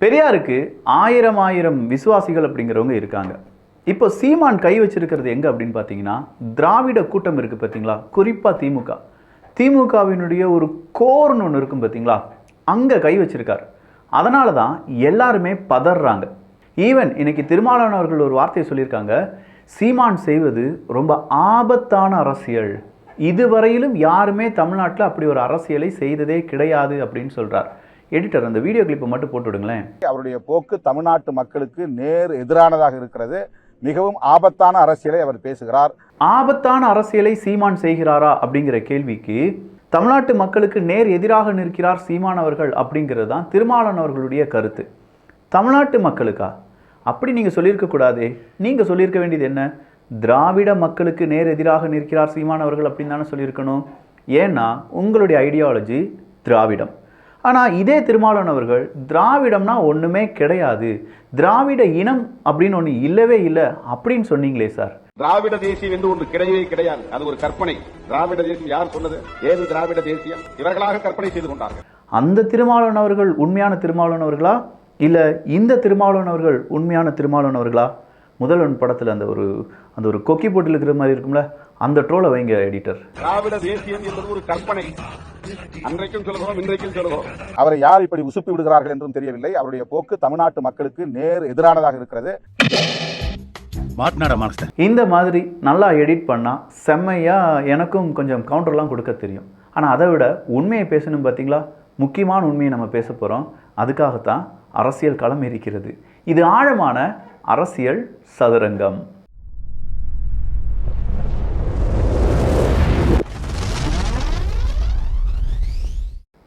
பெரியாருக்கு ஆயிரம் ஆயிரம் விசுவாசிகள் அப்படிங்கிறவங்க இருக்காங்க. இப்போ சீமான் கை வச்சிருக்கிறது எங்கே அப்படின்னு பார்த்தீங்கன்னா, திராவிட கூட்டம் இருக்குது பார்த்தீங்களா, குறிப்பாக திமுகவினுடைய ஒரு கோர்னு ஒன்று இருக்கும் பார்த்தீங்களா, அங்கே கை வச்சிருக்கார். அதனால தான் எல்லாருமே பதறாங்க. ஈவன் இன்னைக்கு திருமாவளவன் அவர்கள் ஒரு வார்த்தையை சொல்லியிருக்காங்க, சீமான் செய்வது ரொம்ப ஆபத்தான அரசியல், இதுவரையிலும் யாருமே தமிழ்நாட்டில் அப்படி ஒரு அரசியலை செய்ததே கிடையாது அப்படின்னு சொல்கிறார். எடிட்டர் அந்த வீடியோ கிளிப்பை மட்டும் போட்டு விடுங்களேன். அவருடைய போக்கு தமிழ்நாட்டு மக்களுக்கு நேர் எதிரானதாக இருக்கிறது. மிகவும் ஆபத்தான அரசியலை அவர் பேசுகிறார். ஆபத்தான அரசியலை சீமான் செய்கிறாரா அப்படிங்கிற கேள்விக்கு தமிழ்நாட்டு மக்களுக்கு நேர் எதிராக நிற்கிறார் சீமான் அவர்கள் அப்படிங்கிறது தான் திருமாவளவன் அவர்களுடைய கருத்து. தமிழ்நாட்டு மக்களுக்கா? அப்படி நீங்கள் சொல்லியிருக்க கூடாதே. நீங்கள் சொல்லியிருக்க வேண்டியது என்ன? திராவிட மக்களுக்கு நேர் எதிராக நிற்கிறார் சீமான் அவர்கள் அப்படின்னு தானே சொல்லியிருக்கணும். ஏன்னா உங்களுடைய ஐடியாலஜி திராவிடம். ஆனால் இதே திருமாவளவன் அவர்கள் திராவிடம்னா ஒன்றுமே கிடையாது, திராவிட இனம் அப்படின்னு ஒன்று இல்லவே இல்லை அப்படின்னு சொன்னீங்களே சார். திராவிட தேசியம் என்று ஒன்று கிடையவே கிடையாது, அது ஒரு கற்பனை. திராவிட தேசியம் யார் சொன்னது? ஏது திராவிட தேசியம்? இவர்களாக கற்பனை செய்து கொண்டார்கள். அந்த திருமாவளவன் அவர்கள் உண்மையான திருமாவளவன் அவர்களா, இல்லை இந்த திருமாவளவன் அவர்கள் உண்மையான திருமாவளவன் அவர்களா? முதல்வன் படத்தில் அந்த ஒரு கொக்கி போட்டில் இருக்கிற மாதிரி இருக்கும்ல, அந்த ட்ரோலை வைங்க எடிட்டர். திராவிட தேசியம் என்பது ஒரு கற்பனை. அன்றைக்கும் சொல்லுகிறோம், இன்றைக்கும் சொல்லுகிறோம். அவரை யார் இப்படி உசுப்பி விடுகிறார்கள் என்றும் தெரியவில்லை. அவருடைய போக்கு தமிழ்நாட்டு மக்களுக்கு நேர் எதிரானதாக இருக்கிறது. இந்த மாதிரி நல்லா எடிட் பண்ணா செம்மையா எனக்கும் கொஞ்சம் கவுண்டர்லாம் கொடுக்க தெரியும். ஆனால் அதை விட உண்மையை பேசணும் பார்த்தீங்களா, முக்கியமான உண்மையை நம்ம பேச போகிறோம். அதுக்காகத்தான் அரசியல் களம் இருக்கிறது. இது ஆழமான அரசியல் சதுரங்கம்.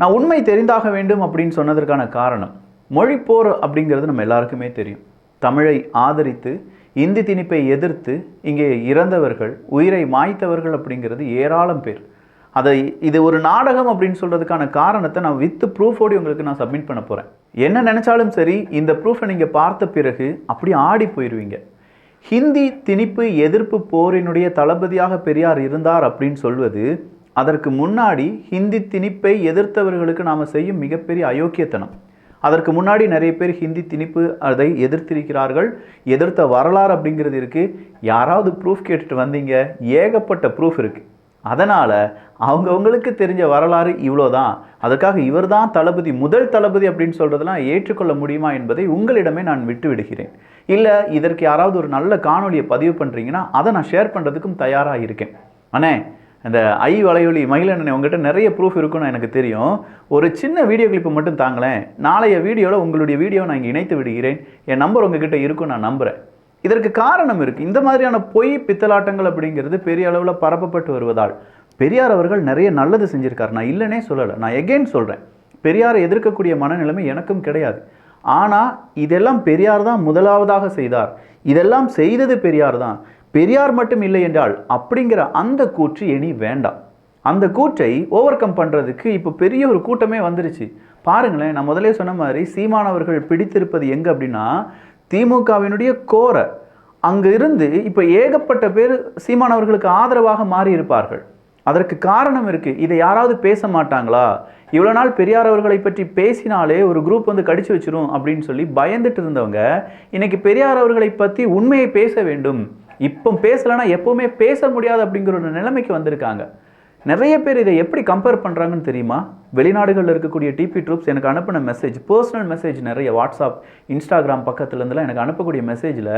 நான் உண்மை தெரிந்தாக வேண்டும் அப்படின்னு சொன்னதற்கான காரணம், மொழிப்போர் அப்படிங்கிறது நம்ம எல்லாருக்குமே தெரியும். தமிழை ஆதரித்து இந்தி திணிப்பை எதிர்த்து இங்கே இறந்தவர்கள், உயிரை மாய்த்தவர்கள் அப்படிங்கிறது ஏராளம் பேர். இது ஒரு நாடகம் அப்படின்னு சொல்கிறதுக்கான காரணத்தை நான் வித் ப்ரூஃபோடு உங்களுக்கு நான் சப்மிட் பண்ண போகிறேன். என்ன நினச்சாலும் சரி, இந்த ப்ரூஃபை நீங்கள் பார்த்த பிறகு அப்படி ஆடி போயிடுவீங்க. ஹிந்தி திணிப்பு எதிர்ப்பு போரினுடைய தளபதியாக பெரியார் இருந்தார் அப்படின்னு சொல்வது, அதற்கு முன்னாடி ஹிந்தி திணிப்பை எதிர்த்தவர்களுக்கு நாம் செய்யும் மிகப்பெரிய அயோக்கியத்தனம். அதற்கு முன்னாடி நிறைய பேர் ஹிந்தி திணிப்பு அதை எதிர்த்திருக்கிறார்கள், எதிர்த்த வரலாறு அப்படிங்கிறது இருக்குது. யாராவது ப்ரூஃப் கேட்டுட்டு வந்தீங்க, ஏகப்பட்ட ப்ரூஃப் இருக்குது. அதனால் அவங்கவுங்களுக்கு தெரிஞ்ச வரலாறு இவ்வளோதான், அதுக்காக இவர் தான் தளபதி, முதல் தளபதி அப்படின்னு சொல்கிறதெல்லாம் ஏற்றுக்கொள்ள முடியுமா என்பதை உங்களிடமே நான் விட்டு விடுகிறேன். இல்லை இதற்கு யாராவது ஒரு நல்ல காணொலியை பதிவு பண்ணுறீங்கன்னா அதை நான் ஷேர் பண்ணுறதுக்கும் தயாராக இருக்கேன். அண்ணே, இந்த வலையொலி மகிழண்ணே உங்கள்கிட்ட நிறைய ப்ரூஃப் இருக்குன்னு எனக்கு தெரியும், ஒரு சின்ன வீடியோ கிளிப்பை மட்டும் தாங்களேன். நாளைய வீடியோவில் உங்களுடைய வீடியோவை நான் இங்கே இணைத்து விடுகிறேன். என் நம்பர் உங்ககிட்ட இருக்குன்னு நான் நம்புகிறேன். இதற்கு காரணம் இருக்குது. இந்த மாதிரியான பொய் பித்தலாட்டங்கள் அப்படிங்கிறது பெரிய அளவில் பரப்பப்பட்டு வருவதால் பெரியார் அவர்கள் நிறைய நல்லது செஞ்சுருக்கார். நான் இல்லைன்னே சொல்லலை, நான் எகெயின் சொல்கிறேன், பெரியாரை எதிர்க்கக்கூடிய மனநிலைமை எனக்கும் கிடையாது. ஆனால் இதெல்லாம் பெரியார் தான் முதலாவதாக செய்தார், இதெல்லாம் செய்தது பெரியார் தான், பெரியார் மட்டும் இல்லை என்றால் அப்படிங்கிற அந்த கூற்று இனி வேண்டாம். அந்த கூற்றை ஓவர் கம் பண்ணுறதுக்கு இப்போ பெரிய ஒரு கூட்டமே வந்துருச்சு. பாருங்களேன், நான் முதலே சொன்ன மாதிரி சீமானவர்கள் பிடித்திருப்பது எங்கே அப்படின்னா திமுகவினுடைய கோரை. அங்கே இருந்து இப்போ ஏகப்பட்ட பேர் சீமானவர்களுக்கு ஆதரவாக மாறி இருப்பார்கள். அதற்கு காரணம் இருக்குது. இதை யாராவது பேச மாட்டாங்களா? இவ்வளோ நாள் பெரியார் அவர்களை பற்றி பேசினாலே ஒரு குரூப் வந்து கடிச்சு வச்சிரும் அப்படின்னு சொல்லி பயந்துட்டு இருந்தவங்க இன்னைக்கு பெரியார் அவர்களை பற்றி உண்மையை பேச வேண்டும், இப்போ பேசலைன்னா எப்போவுமே பேச முடியாது அப்படிங்கிற ஒரு நிலைமைக்கு வந்திருக்காங்க. நிறைய பேர் இதை எப்படி கம்பேர் பண்ணுறாங்கன்னு தெரியுமா? வெளிநாடுகளில் இருக்கக்கூடிய டிபி ட்ரூப்ஸ் எனக்கு அனுப்பின மெசேஜ், பர்சனல் மெசேஜ், நிறைய வாட்ஸ்அப், இன்ஸ்டாகிராம் பக்கத்துலேருந்துலாம் எனக்கு அனுப்பக்கூடிய மெசேஜில்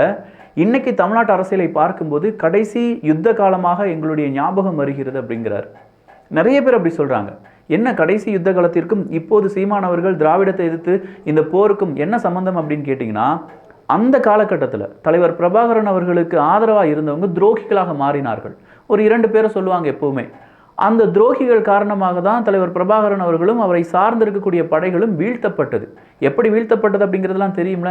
இன்றைக்கி தமிழ்நாட்டு அரசியலை பார்க்கும்போது கடைசி யுத்த காலமாக எங்களுடைய ஞாபகம் வருகிறது அப்படிங்கிறார். நிறைய பேர் அப்படி சொல்கிறாங்க. என்ன கடைசி யுத்த காலத்திற்கும் இப்போது சீமானவர்கள் திராவிடத்தை எதிர்த்து இந்த போருக்கும் என்ன சம்பந்தம் அப்படின்னு கேட்டிங்கன்னா, அந்த காலகட்டத்தில் தலைவர் பிரபாகரன் அவர்களுக்கு ஆதரவாக இருந்தவங்க துரோகிகளாக மாறினார்கள். ஒரு 2 பேரை சொல்லுவாங்க எப்போவுமே. அந்த துரோகிகள் காரணமாக தான் தலைவர் பிரபாகரன் அவர்களும் அவரை சார்ந்திருக்கக்கூடிய படைகளும் வீழ்த்தப்பட்டது. எப்படி வீழ்த்தப்பட்டது அப்படிங்கிறதுலாம் தெரியும்ல.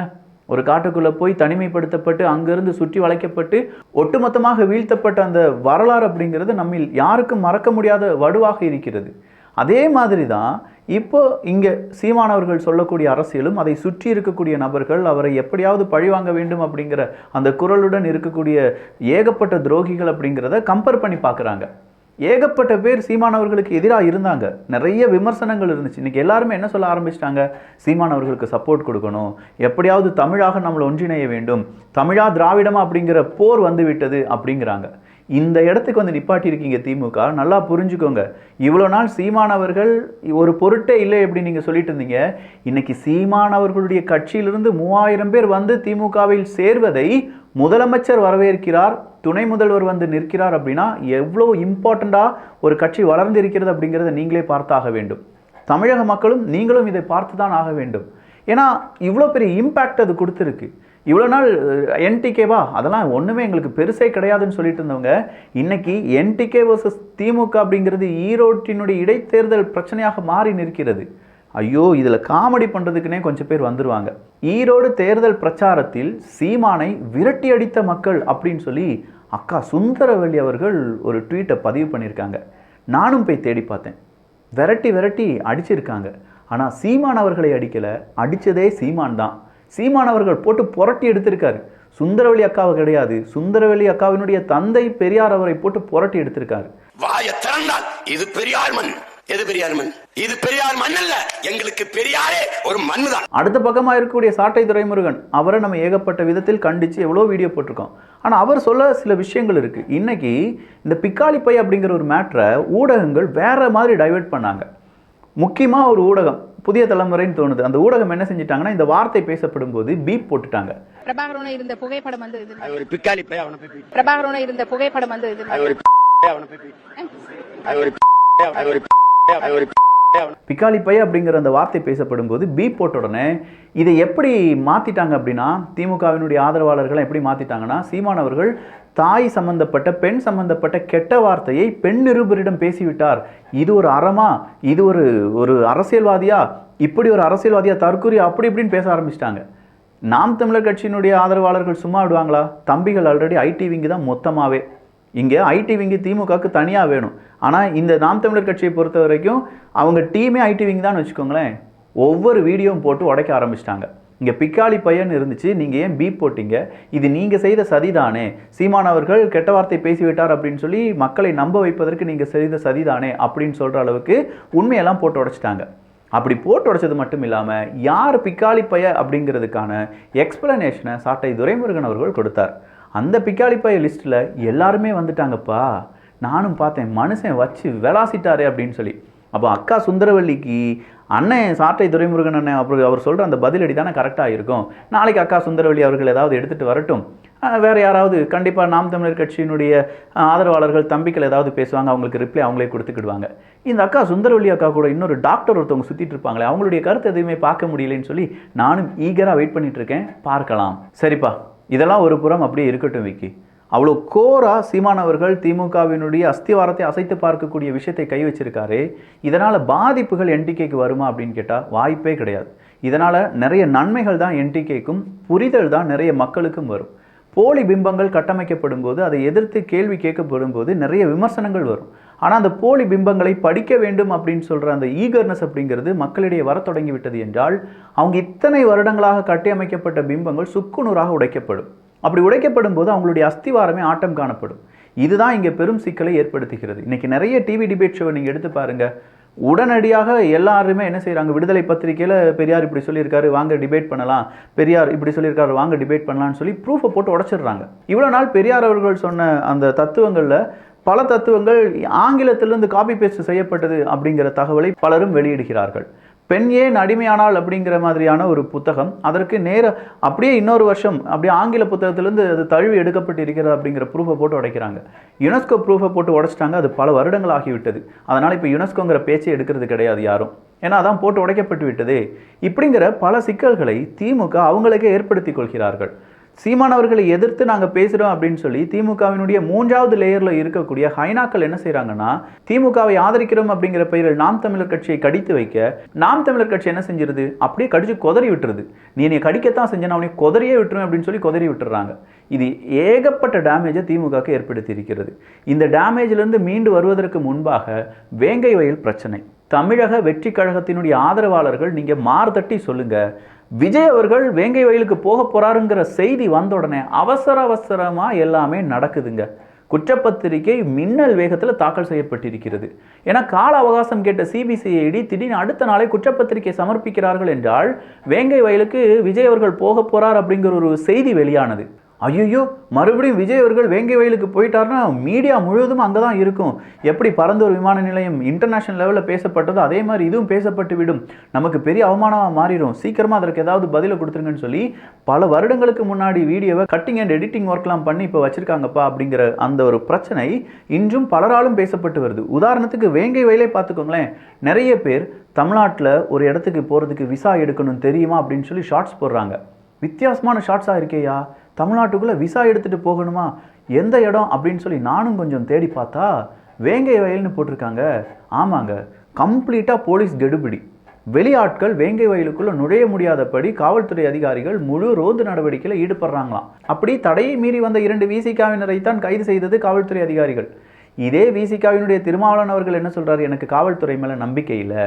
ஒரு காட்டுக்குள்ளே போய் தனிமைப்படுத்தப்பட்டு அங்கிருந்து சுற்றி வளைக்கப்பட்டு ஒட்டுமொத்தமாக வீழ்த்தப்பட்ட அந்த வரலாறு அப்படிங்கிறது நம்மில் யாருக்கும் மறக்க முடியாத வடுவாக இருக்கிறது. அதே மாதிரி தான் இப்போ இங்கே சீமானவர்கள் சொல்லக்கூடிய அரசியலும், அதை சுற்றி இருக்கக்கூடிய நபர்கள் அவரை எப்படியாவது பழிவாங்க வேண்டும் அப்படிங்கிற அந்த குரலுடன் இருக்கக்கூடிய ஏகப்பட்ட துரோகிகள் அப்படிங்கிறத கம்பேர் பண்ணி பார்க்குறாங்க. ஏகப்பட்ட பேர் சீமான் அவர்களுக்கு எதிராக இருந்தாங்க, நிறைய விமர்சனங்கள் இருந்துச்சு. இன்னைக்கு எல்லாருமே என்ன சொல்ல ஆரம்பிச்சிட்டாங்க, சீமான் அவர்களுக்கு சப்போர்ட் கொடுக்கணும், எப்படியாவது தமிழாக நம்மளை ஒன்றிணைய வேண்டும், தமிழா திராவிடமா அப்படிங்கிற போர் வந்து விட்டது அப்படிங்கிறாங்க. இந்த இடத்துக்கு வந்து நிப்பாட்டியிருக்கீங்க திமுக. நல்லா புரிஞ்சுக்கோங்க, இவ்வளோ நாள் சீமான் அவர்கள் ஒரு பொருட்டே இல்லை எப்படி நீங்கள் சொல்லிட்டு இருந்தீங்க. இன்னைக்கு சீமான் அவர்களுடைய கட்சியிலிருந்து 3000 பேர் வந்து திமுகவில் சேர்வதை முதலமைச்சர் வரவேற்கிறார், துணை முதல்வர் வந்து நிற்கிறார் அப்படின்னா எவ்வளோ இம்பார்ட்டண்ட்டாக ஒரு கட்சி வளர்ந்து இருக்கிறது அப்படிங்கிறத நீங்களே பார்த்தாக வேண்டும். தமிழக மக்களும் நீங்களும் இதை பார்த்து தான் ஆக வேண்டும். ஏன்னா இவ்வளோ பெரிய இம்பேக்ட் அது கொடுத்துருக்கு. இவ்வளோ நாள் என்டிகேவா அதெல்லாம் ஒன்றுமே எங்களுக்கு பெருசே கிடையாதுன்னு சொல்லிட்டு இருந்தவங்க இன்னைக்கு என்டிகே வர்சஸ் திமுக அப்படிங்கிறது ஈரோட்டினுடைய இடைத்தேர்தல் பிரச்சனையாக மாறி நிற்கிறது. ஐயோ, இதில் காமெடி பண்ணுறதுக்குனே கொஞ்சம் பேர் வந்துடுவாங்க. ஈரோடு தேர்தல் பிரச்சாரத்தில் சீமானை விரட்டி அடித்த மக்கள் அப்படின்னு சொல்லி அக்கா சுந்தரவல்லி அவர்கள் ஒரு ட்வீட்டை பதிவு பண்ணியிருக்காங்க. நானும் போய் தேடி பார்த்தேன். விரட்டி அடிச்சிருக்காங்க. ஆனால் சீமான் அவர்களை அடிக்கலை, அடித்ததே சீமான் தான். சீமான் அவர்கள் போட்டு புரட்டி எடுத்திருக்காரு. சுந்தரவல்லி அக்காவை கிடையாது, சுந்தரவல்லி அக்காவினுடைய தந்தை பெரியார் அவரை போட்டு புரட்டி எடுத்திருக்காரு. வாய திறந்தால் இது பெரியார் மண். எது பெரியார் மண்? இது பெரியார் மண் அல்ல, எங்களுக்கு பெரியாரே ஒரு மண் தான். அடுத்த பக்கமாக இருக்கக்கூடிய சாட்டை துரைமுருகன் அவரை நம்ம ஏகப்பட்ட விதத்தில் கண்டித்து எவ்வளோ வீடியோ போட்டிருக்கோம். ஆனால் அவர் சொல்ல சில விஷயங்கள் இருக்குது. இன்னைக்கு இந்த பிக்காளிப்பை அப்படிங்கிற ஒரு மேட்ரை ஊடகங்கள் வேற மாதிரி டைவெர்ட் பண்ணாங்க. முக்கியமாக ஒரு ஊடகம் புதிய தலைமுறைன்னு தோணுது, அந்த ஊடகம் என்ன செஞ்சிட்டாங்கன்னா இந்த வார்த்தை பேசப்படும் போது பீப் போட்டுட்டாங்க. பிரபாகரனோட இருந்த புகைப்படம் வந்து ஒரு பிக்காளிப்பை அவனை போய் பிரபாகரனோட இருந்த புகைப்படம் வந்து பிக்காளிப்பை அப்படிங்கிற அந்த வார்த்தை பேசப்படும் போது பீப் போட்ட உடனே இதை எப்படி மாத்திட்டாங்க அப்படின்னா, திமுகவினுடைய ஆதரவாளர்கள் எப்படி மாத்திட்டாங்கன்னா, சீமான் அவர்கள் தாய் சம்பந்தப்பட்ட பெண் சம்பந்தப்பட்ட கெட்ட வார்த்தையை பெண் நிருபரிடம் பேசிவிட்டார், இது ஒரு அறமா, இது ஒரு அரசியல்வாதியா, இப்படி ஒரு அரசியல்வாதியா, தற்கூரியா, அப்படி இப்படின்னு பேச ஆரம்பிச்சிட்டாங்க. நாம் தமிழர் கட்சியினுடைய ஆதரவாளர்கள் சும்மா விடுவாங்களா? தம்பிகள் ஆல்ரெடி ஐடி விங்கு தான் மொத்தமாகவே. இங்கே ஐடி விங்கு திமுகவுக்கு தனியாக வேணும். ஆனால் இந்த நாம் தமிழர் கட்சியை பொறுத்த வரைக்கும் அவங்க டீமே ஐடி விங் தான் வச்சுக்கோங்களேன். ஒவ்வொரு வீடியோவும் போட்டு உடைக்க ஆரம்பிச்சிட்டாங்க. இங்கே பிக்காளி பையன் இருந்துச்சு, நீங்கள் ஏன் பீப் போட்டீங்க, இது நீங்கள் செய்த சதிதானே, சீமான் அவர்கள் கெட்ட வார்த்தை பேசிவிட்டார் அப்படின்னு சொல்லி மக்களை நம்ப வைப்பதற்கு நீங்கள் செய்த சதிதானே அப்படின்னு சொல்கிற அளவுக்கு உண்மையெல்லாம் போட்டு உடைச்சிட்டாங்க. அப்படி போட்டு உடைச்சது மட்டும் இல்லாமல் யார் பிக்காளி பைய அப்படிங்கிறதுக்கான எக்ஸ்பிளனேஷனை சாட்டை துரைமுருகன் அவர்கள் கொடுத்தார். அந்த பிக்காளி பைய லிஸ்ட்டில் எல்லாருமே வந்துட்டாங்கப்பா, நானும் பார்த்தேன், மனுஷன் வச்சு விளாசிட்டாரே அப்படின்னு சொல்லி. அப்போ அக்கா சுந்தரவல்லிக்கு அண்ணன் சாட்டை துரைமுருகன் அண்ணன் அவர் சொல்கிற அந்த பதிலடி தானே கரெக்டாக இருக்கும். நாளைக்கு அக்கா சுந்தரவல்லி அவர்கள் ஏதாவது எடுத்துகிட்டு வரட்டும், வேறு யாராவது கண்டிப்பாக நாம் தமிழர் கட்சியினுடைய ஆதரவாளர்கள் தம்பிகள் ஏதாவது பேசுவாங்க, அவங்களுக்கு ரிப்ளை அவங்களே கொடுத்துக்கிடுவாங்க. இந்த அக்கா சுந்தரவல்லி அக்கா கூட இன்னொரு டாக்டர் ஒருத்தவங்க சுற்றிட்டு இருப்பாங்களே, அவங்களுடைய கருத்து எதுவுமே பார்க்க முடியலைன்னு சொல்லி நானும் ஈகராக வெயிட் பண்ணிட்டு இருக்கேன், பார்க்கலாம். சரிப்பா, இதெல்லாம் ஒரு புறம் அப்படியே இருக்கட்டும் விக்கி. அவ்வளோ கோரா சீமான் அவர்கள் திமுகவினுடைய அஸ்திவாரத்தை அசைத்து பார்க்கக்கூடிய விஷயத்தை கை வச்சிருக்காரு. இதனால் பாதிப்புகள் என்டிகேக்கு வருமா அப்படின்னு கேட்டால் வாய்ப்பே கிடையாது. இதனால் நிறைய நன்மைகள் தான் என்டிகேக்கும், புரிதல் தான் நிறைய மக்களுக்கும் வரும். போலி பிம்பங்கள் கட்டமைக்கப்படும் போது, அதை எதிர்த்து கேள்வி கேட்கப்படும் போது நிறைய விமர்சனங்கள் வரும். ஆனால் அந்த போலி பிம்பங்களை படிக்க வேண்டும் அப்படின்னு சொல்கிற அந்த ஈகர்னஸ் அப்படிங்கிறது மக்களிடையே வர தொடங்கி விட்டது என்றால், அவங்க இத்தனை வருடங்களாக கட்டியமைக்கப்பட்ட பிம்பங்கள் சுக்குநூறாக உடைக்கப்படும். அப்படி உடைக்கப்படும் போது அவங்களுடைய அஸ்திவாரமே ஆட்டம் காணப்படும். இதுதான் இங்கே பெரும் சிக்கலை ஏற்படுத்துகிறது. இன்றைக்கி நிறைய டிவி டிபேட் ஷோவை நீங்கள் எடுத்து பாருங்கள், உடனடியாக எல்லாருமே என்ன செய்கிறாங்க, விடுதலை பத்திரிகையில் பெரியார் இப்படி சொல்லியிருக்காரு வாங்க டிபேட் பண்ணலாம், பெரியார் இப்படி சொல்லியிருக்காரு வாங்க டிபேட் பண்ணலாம்னு சொல்லி ப்ரூஃபை போட்டு உடைச்சிடுறாங்க. இவ்வளோ நாள் பெரியார் அவர்கள் சொன்ன அந்த தத்துவங்களில் பல தத்துவங்கள் ஆங்கிலத்திலிருந்து காப்பி பேஸ்ட் செய்யப்பட்டது அப்படிங்கிற தகவலை பலரும் வெளியிடுகிறார்கள். பெண் ஏன் அடிமையானால் அப்படிங்கிற மாதிரியான ஒரு புத்தகம், அதற்கு அப்படியே இன்னொரு வருஷம் அப்படியே ஆங்கில புத்தகத்திலிருந்து அது தழுவி எடுக்கப்பட்டு இருக்கிறது அப்படிங்கிற ப்ரூஃபை போட்டு உடைக்கிறாங்க. யுனெஸ்கோ ப்ரூஃபை போட்டு உடைச்சிட்டாங்க. அது பல வருடங்கள் ஆகிவிட்டது. அதனால் இப்போ யுனெஸ்கோங்கிற பேச்சை எடுக்கிறது கிடையாது யாரும், ஏன்னா அதான் போட்டு உடைக்கப்பட்டு விட்டது. இப்படிங்கிற பல சிக்கல்களை திமுக அவங்களுக்கே ஏற்படுத்தி கொள்கிறார்கள். சீமான் அவர்களை எதிர்த்து நாங்கள் பேசுகிறோம் அப்படின்னு சொல்லி திமுகவினுடைய 3வது லேயரில் இருக்கக்கூடிய ஹைனாக்கள் என்ன செய்கிறாங்கன்னா, திமுகவை ஆதரிக்கிறோம் அப்படிங்கிற பெயரில் நாம் தமிழர் கட்சியை கடித்து வைக்க, நாம் தமிழர் கட்சி என்ன செஞ்சிருது, அப்படியே கடிச்சு கொதறி விட்டுருது. நீ கடிக்கத்தான் செஞ்சேன், அவனை கொதறியே விட்டுருவேன் அப்படின்னு சொல்லி கொதறி விட்டுறாங்க. இது ஏகப்பட்ட டேமேஜை திமுகவுக்கு ஏற்படுத்தி இருக்கிறது. இந்த டேமேஜிலிருந்து மீண்டு வருவதற்கு முன்பாக வேங்கை வயல் பிரச்சனை, தமிழக வெற்றி கழகத்தினுடைய ஆதரவாளர்கள் நீங்கள் மார்தட்டி சொல்லுங்க, விஜய் அவர்கள் வேங்கை வயலுக்கு போக போறாருங்கிற செய்தி வந்த உடனே அவசரமா எல்லாமே நடக்குதுங்க. குற்றப்பத்திரிகை மின்னல் வேகத்தில் தாக்கல் செய்யப்பட்டிருக்கிறது. ஏன்னா கால அவகாசம் கேட்ட சிபிசிஐடி திடீர்னு அடுத்த நாளை குற்றப்பத்திரிகை சமர்ப்பிக்கிறார்கள் என்றால் வேங்கை வயலுக்கு விஜய் அவர்கள் போக போறார் அப்படிங்கிற ஒரு செய்தி வெளியானது. ஐயோ, மறுபடியும் விஜய் அவர்கள் வேங்கை வயலுக்கு போயிட்டார்னா மீடியா முழுவதும் அங்கே தான் இருக்கும். எப்படி பரந்தூர் விமான நிலையம் இன்டர்நேஷனல் லெவலில் பேசப்பட்டதோ அதே மாதிரி இதுவும் பேசப்பட்டு விடும், நமக்கு பெரிய அவமானமாக மாறிடும், சீக்கிரமாக அதற்கு ஏதாவது பதிலை கொடுத்துருங்கன்னு சொல்லி பல வருடங்களுக்கு முன்னாடி வீடியோவை கட்டிங் அண்ட் எடிட்டிங் ஒர்க்லாம் பண்ணி இப்போ வச்சிருக்காங்கப்பா அப்படிங்கிற அந்த ஒரு பிரச்சனை இன்றும் பலராலும் பேசப்பட்டு வருது. உதாரணத்துக்கு வேங்கை வயலே பார்த்துக்கோங்களேன், நிறைய பேர் தமிழ்நாட்டில் ஒரு இடத்துக்கு போகிறதுக்கு விசா எடுக்கணும் தெரியுமா அப்படின்னு சொல்லி ஷார்ட்ஸ் போடுறாங்க. வித்தியாசமான ஷார்ட்ஸாக இருக்கேயா, தமிழ்நாட்டுக்குள்ளே விசா எடுத்துகிட்டு போகணுமா, எந்த இடம் அப்படின்னு சொல்லி நானும் கொஞ்சம் தேடி பார்த்தா வேங்கை வயல்னு போட்டிருக்காங்க. ஆமாங்க, கம்ப்ளீட்டாக போலீஸ் கெடுபிடி. வெளியாட்கள் வேங்கை வயலுக்குள்ளே நுழைய முடியாதபடி காவல்துறை அதிகாரிகள் முழு ரோந்து நடவடிக்கையில் ஈடுபடுறாங்களாம். அப்படி தடையை மீறி வந்த 2 விசிகாவினரை தான் கைது செய்தது காவல்துறை அதிகாரிகள். இதே விசிகாவினுடைய திருமாவளவன் அவர்கள் என்ன சொல்கிறார், எனக்கு காவல்துறை மேலே நம்பிக்கை இல்லை,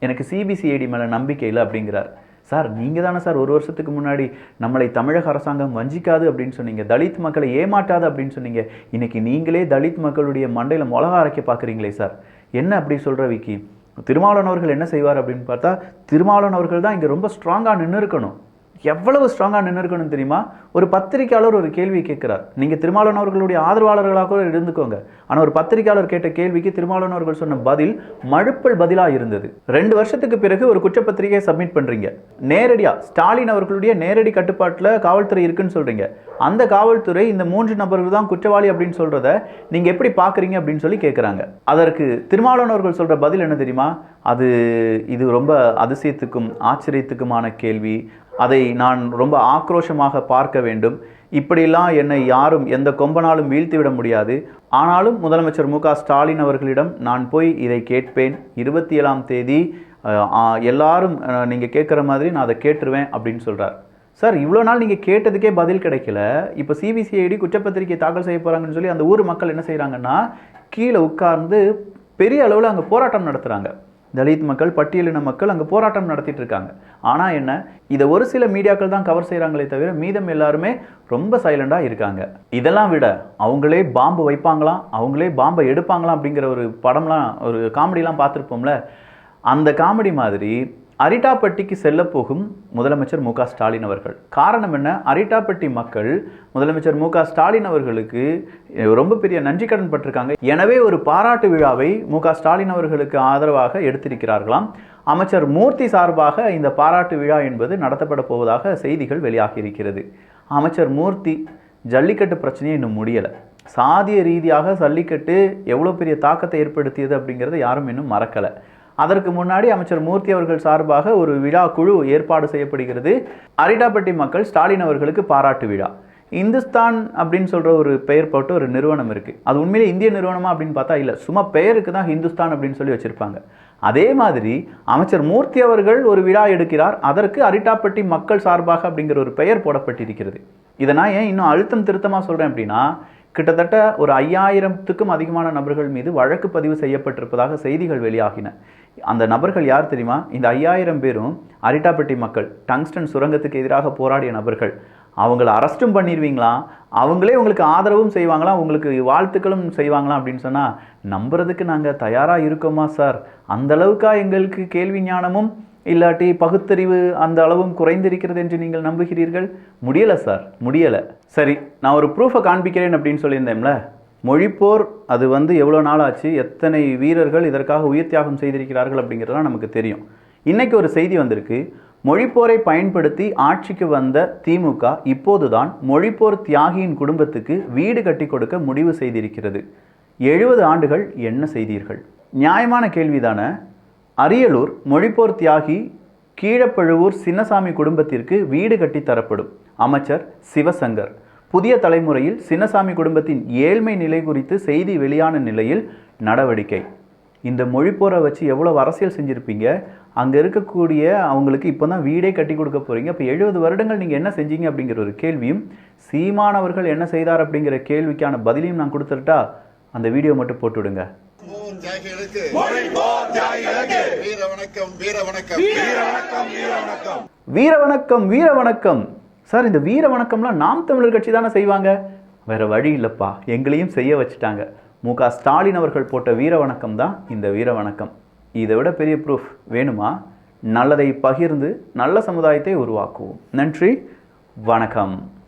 எனக்கு சிபிசிஐடி மேலே நம்பிக்கை இல்லை அப்படிங்கிறார். சார், நீங்கள் தானே சார் 1 வருஷத்துக்கு முன்னாடி நம்மளை தமிழக அரசாங்கம் வஞ்சிக்காது அப்படின்னு சொன்னீங்க, தலித் மக்களை ஏமாற்றாது அப்படின்னு சொன்னீங்க. இன்னைக்கு நீங்களே தலித் மக்களுடைய மண்டையில் மிளகா அரைக்க பார்க்குறீங்களே சார், என்ன அப்படி சொல்கிற விக்கி? திருமாவளவன் அவர்கள் என்ன செய்வார் அப்படின்னு பார்த்தா, திருமாவளவன் அவர்கள் தான் இங்கே ரொம்ப ஸ்ட்ராங்காக நின்று இருக்கணும். எவ்வளவு ஸ்ட்ராங்காக நின்று இருக்கணும் தெரியுமா? ஒரு பத்திரிகையாளர் ஒரு கேள்வி கேட்கிறார், நீங்கள் திருமாவளவன் அவர்களுடைய ஆதரவாளர்களாக கூட இருந்துக்கோங்க, ஆனால் ஒரு பத்திரிகையாளர் கேட்ட கேள்விக்கு திருமாவளவன் அவர்கள் சொன்ன பதில் மழுப்பல் பதிலாக இருந்தது. 2 வருஷத்துக்கு பிறகு ஒரு குற்றப்பத்திரிகையை சப்மிட் பண்ணுறீங்க, நேரடியாக ஸ்டாலின் அவர்களுடைய நேரடி கட்டுப்பாட்டில் காவல்துறை இருக்குன்னு சொல்கிறீங்க. அந்த காவல்துறை இந்த 3 நபர்கள் தான் குற்றவாளி அப்படின்னு சொல்கிறத நீங்கள் எப்படி பார்க்குறீங்க அப்படின்னு சொல்லி கேட்குறாங்க. அதற்கு திருமாவளவன் அவர்கள் சொல்கிற பதில் என்ன தெரியுமா? இது ரொம்ப அதிசயத்துக்கும் ஆச்சரியத்துக்குமான கேள்வி, அதை நான் ரொம்ப ஆக்ரோஷமாக பார்க்க வேண்டும். இப்படிலாம் என்னை யாரும் எந்த கொம்பனாலும் வீழ்த்திவிட முடியாது. ஆனாலும் முதலமைச்சர் மு க ஸ்டாலின் அவர்களிடம் நான் போய் இதை கேட்பேன். 27ஆம் தேதி எல்லாரும் நீங்கள் கேட்குற மாதிரி நான் அதை கேட்டுருவேன் அப்படின்னு சொல்கிறார். சார், இவ்வளோ நாள் நீங்கள் கேட்டதுக்கே பதில் கிடைக்கல, இப்போ சிபிசிஐடி குற்றப்பத்திரிகை தாக்கல் செய்ய போகிறாங்கன்னு சொல்லி அந்த ஊர் மக்கள் என்ன செய்கிறாங்கன்னா கீழே உட்கார்ந்து பெரிய அளவில் அங்கே போராட்டம் நடத்துகிறாங்க. தலித் மக்கள், பட்டியலின மக்கள் அங்கே போராட்டம் நடத்திட்டு இருக்காங்க. ஆனால் என்ன, இதை ஒரு சில மீடியாக்கள் தான் கவர் செய்கிறாங்களே தவிர மீதம் எல்லாருமே ரொம்ப சைலண்டாக இருக்காங்க. இதெல்லாம் விட அவங்களே பாம்பு வைப்பாங்களாம், அவங்களே பாம்பை எடுப்பாங்களாம் அப்படிங்கிற ஒரு படம்லாம், ஒரு காமெடிலாம் பார்த்துருப்போம்ல, அந்த காமெடி மாதிரி அரிட்டாப்பட்டிக்கு செல்ல போகும் முதலமைச்சர் மு க ஸ்டாலின் அவர்கள். காரணம் என்ன, அரிட்டாப்பட்டி மக்கள் முதலமைச்சர் மு க ஸ்டாலின் அவர்களுக்கு ரொம்ப பெரிய நன்றி கடன் பட்டிருக்காங்க. எனவே ஒரு பாராட்டு விழாவை மு க ஸ்டாலின் அவர்களுக்கு ஆதரவாக எடுத்திருக்கிறார்களாம். அமைச்சர் மூர்த்தி சார்பாக இந்த பாராட்டு விழா என்பது நடத்தப்பட போவதாக செய்திகள் வெளியாகி இருக்கிறது. அமைச்சர் மூர்த்தி, ஜல்லிக்கட்டு பிரச்சனையை இன்னும் முடியலை. சாதிய ரீதியாக ஜல்லிக்கட்டு எவ்வளோ பெரிய தாக்கத்தை ஏற்படுத்தியது அப்படிங்கிறத யாரும் இன்னும் மறக்கலை. அதற்கு முன்னாடி அமைச்சர் மூர்த்தி அவர்கள் சார்பாக ஒரு விழா குழு ஏற்பாடு செய்யப்படுகிறது. அரிட்டாப்பட்டி மக்கள் ஸ்டாலின் அவர்களுக்கு பாராட்டு விழா. இந்துஸ்தான் அப்படின்னு சொல்கிற ஒரு பெயர் போட்டு ஒரு நிறுவனம் இருக்குது. அது உண்மையிலே இந்திய நிறுவனமா அப்படின்னு பார்த்தா இல்லை, சும்மா பெயருக்கு தான் ஹிந்துஸ்தான் அப்படின்னு சொல்லி வச்சுருப்பாங்க. அதே மாதிரி அமைச்சர் மூர்த்தி அவர்கள் ஒரு விழா எடுக்கிறார், அதற்கு அரிட்டாப்பட்டி மக்கள் சார்பாக அப்படிங்கிற ஒரு பெயர் போடப்பட்டிருக்கிறது. இதை நான் ஏன் இன்னும் அழுத்தம் திருத்தமாக சொல்கிறேன் அப்படின்னா, கிட்டத்தட்ட ஒரு 5000த்துக்கும் அதிகமான நபர்கள் மீது வழக்கு பதிவு செய்யப்பட்டிருப்பதாக செய்திகள் வெளியாகின. அந்த நபர்கள் யார் தெரியுமா? இந்த 5000 பேரும் அரிட்டாப்பட்டி மக்கள், டங்ஸ்டன் சுரங்கத்துக்கு எதிராக போராடிய நபர்கள். அவங்கள அரெஸ்ட்டும் பண்ணிடுவீங்களாம், அவங்களே உங்களுக்கு ஆதரவும் செய்வாங்களாம், உங்களுக்கு வாழ்த்துக்களும் செய்வாங்களாம் அப்படின்னு சொன்னால் நம்புறதுக்கு நாங்கள் தயாராக இருக்கோமா சார்? அந்த அளவுக்கா எங்களுக்கு கேள்வி ஞானமும் இல்லாட்டி பகுத்தறிவு அந்த அளவும் குறைந்திருக்கிறது என்று நீங்கள் நம்புகிறீர்கள்? முடியலை சார், முடியலை. சரி, நான் ஒரு ப்ரூஃபை காண்பிக்கிறேன் அப்படின்னு சொல்லியிருந்தேன்ல. மொழிப்போர் அது எவ்வளோ நாள் ஆச்சு, எத்தனை வீரர்கள் இதற்காக உயிர் தியாகம் செய்திருக்கிறார்கள் அப்படிங்கிறதுலாம் நமக்கு தெரியும். இன்றைக்கி ஒரு செய்தி வந்திருக்கு. மொழிப்போரை பயன்படுத்தி ஆட்சிக்கு வந்த திமுக இப்போதுதான் மொழிப்போர் தியாகியின் குடும்பத்துக்கு வீடு கட்டி கொடுக்க முடிவு செய்திருக்கிறது. 70 ஆண்டுகள் என்ன செய்தீர்கள்? நியாயமான கேள்விதானே. அரியலூர் மொழிப்போர் தியாகி கீழப்பழுவூர் சின்னசாமி குடும்பத்திற்கு வீடு கட்டி தரப்படும். அமைச்சர் சிவசங்கர். புதிய தலைமுறையில் சின்னசாமி குடும்பத்தின் ஏழ்மை நிலை குறித்து செய்தி வெளியான நிலையில் நடவடிக்கை. இந்த மொழிப்போரை வச்சு எவ்வளோ அரசியல் செஞ்சுருப்பீங்க, அங்கே இருக்கக்கூடிய அவங்களுக்கு இப்போ தான் வீடே கட்டி கொடுக்க போகிறீங்க. இப்போ 70 வருடங்கள் நீங்கள் என்ன செஞ்சீங்க அப்படிங்கிற ஒரு கேள்வியும், சீமானவர்கள் என்ன செய்தார் அப்படிங்கிற கேள்விக்கான பதிலையும் நான் கொடுத்துட்டா அந்த வீடியோ மட்டும் போட்டு விடுங்க. வீர வணக்கம், வீர வணக்கம். சார், இந்த வீர வணக்கம்லாம் நாம் தமிழர் கட்சி தானே செய்வாங்க. வேறு வழி இல்லைப்பா, எங்களையும் செய்ய வச்சுட்டாங்க. மு.க. ஸ்டாலின் அவர்கள் போட்ட வீர வணக்கம் தான் இந்த வீர வணக்கம். இதை விட பெரிய ப்ரூஃப் வேணுமா? நல்லதை பகிர்ந்து நல்ல சமுதாயத்தை உருவாக்குவோம். நன்றி, வணக்கம்.